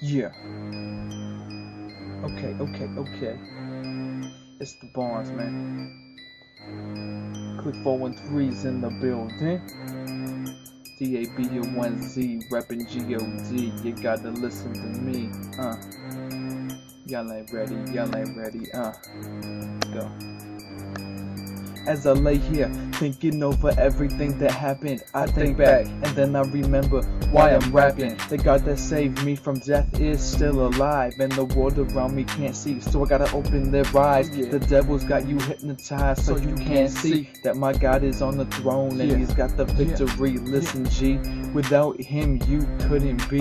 Yeah. Okay. It's the Bonz, man. Click 413's in the building. DAB1Z, rappin' G-O-D. You gotta listen to me. Y'all ain't ready. Let's go. As I lay here, thinking over everything that happened, I think back, and then I remember why I'm rapping. The God that saved me from death is still alive, and the world around me can't see, so I gotta open their eyes. The devil's got you hypnotized, so you can't see that my God is on the throne, and he's got the victory. Listen, G, without him you couldn't be.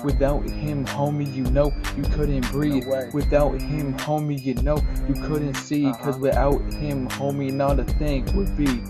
Without him, homie, you know you couldn't breathe. Without him, homie, you know you couldn't see. Cause without him, homie, not a thing would be.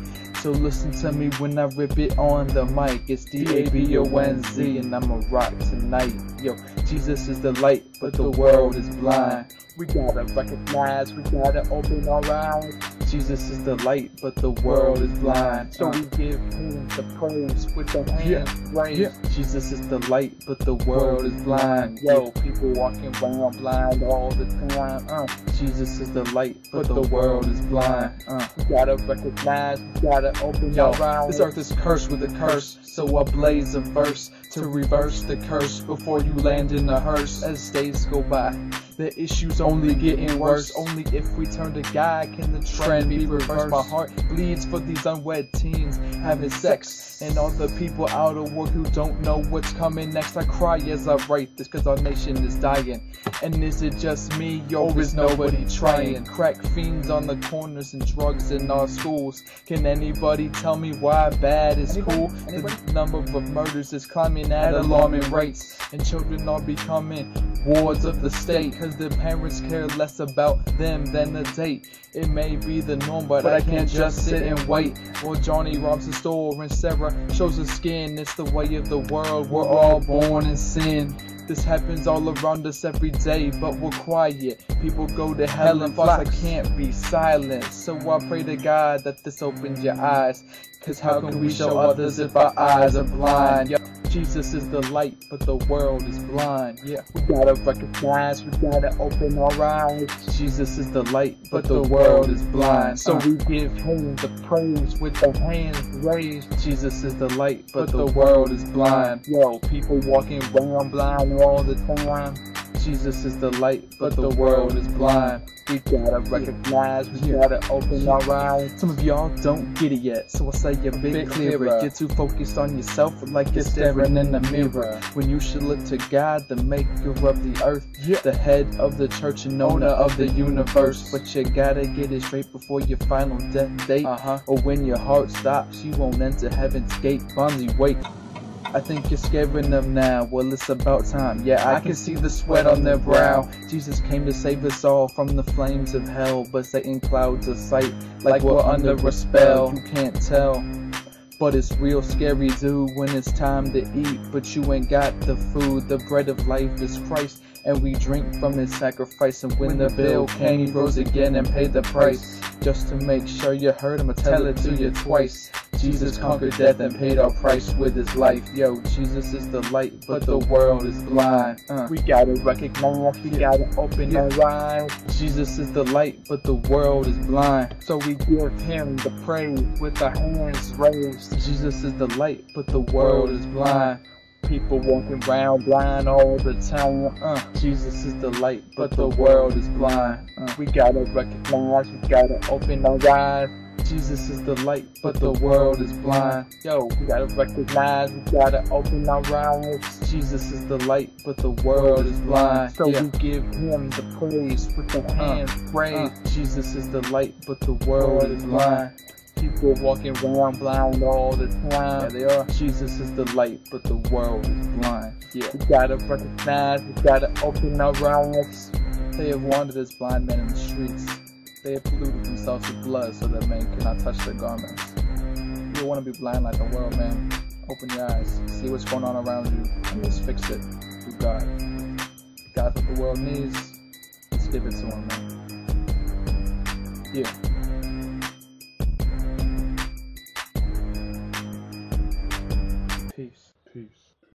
So listen to me when I rip it on the mic. It's DAB1Z and I'ma rock tonight. Yo, Jesus is the light, but the world is blind. We gotta recognize, we gotta open our eyes. Jesus is the light, but the world is blind. So we give him the praise with the hands raised. Jesus is the light, but the world is blind. Yo, people walking around blind all the time. Jesus is the light, but the world is blind. We gotta recognize, we gotta open our eyes. This earth is cursed with a curse, so I blaze a verse to reverse the curse before you land in a hearse. As days go by, the issues only getting worse. Only if we turn to God can the trend be reversed. My heart bleeds for these unwed teens having sex, and all the people out of work who don't know what's coming next. I cry as I write this cause our nation is dying. And is it just me, or is nobody trying? Crack fiends on the corners and drugs in our schools. Can anybody tell me why bad is cool? The number of murders is climbing at alarming rates, and children are becoming wards of the state, cause the parents care less about them than the date. It may be the norm, but I can't just sit and wait while Johnny robs the store and Sarah shows her skin. It's the way of the world, we're all born in sin. This happens all around us every day, but we're quiet. People go to hell and flocks. I can't be silent, so I pray to God that this opens your eyes. Cause how can we show others if our eyes are blind? Jesus is the light, but the world is blind. We gotta recognize, we gotta open our eyes. Jesus is the light, but the world is blind. So we give him the praise with the hands raised. Jesus is the light, but the world is blind. Yo, people walking around blind all the time. Jesus is the light, but the world is blind. We gotta recognize, we gotta open our eyes. Some of y'all don't get it yet, so I'll say a bit clearer. Get too focused on yourself like you're staring in the mirror, when you should look to God, the maker of the earth, the head of the church and owner of the universe. But you gotta get it straight before your final death date, or when your heart stops, you won't enter heaven's gate. Bonzi, wait. I think you're scaring them now. Well, it's about time. Yeah, I can see the sweat on their brow. Jesus came to save us all from the flames of hell, but Satan clouds a sight like we're under a spell. You can't tell, but it's real scary, dude, when it's time to eat, but you ain't got the food. The bread of life is Christ, and we drink from his sacrifice. And when the bill came, he rose again and paid the price. Just to make sure you heard him, I tell it to you twice. Jesus conquered death and paid our price with his life. Yo, Jesus is the light, but the world is blind. We gotta recognize, we gotta open our eyes. Jesus is the light, but the world is blind. So we give him the praise with our hands raised. Jesus is the light, but the world is blind. People walking around blind all the time. Jesus is the light, but the world is blind. We gotta recognize, we gotta open our eyes. Jesus is the light, but the world is blind. Yo, we gotta recognize, we gotta open our eyes. Jesus is the light, but the world is blind. So we give him the praise with the hands raised. Jesus is the light, but the world is blind. People walking around blind all the time. Yeah, they are. Jesus is the light, but the world is blind. We gotta recognize, we gotta open our eyes. They have wandered as blind men in the streets. They have polluted themselves with blood so that men cannot touch their garments. You don't want to be blind like the world, man. Open your eyes, see what's going on around you, and just fix it through God. God's what the world needs. Let's give it to him, man. Peace.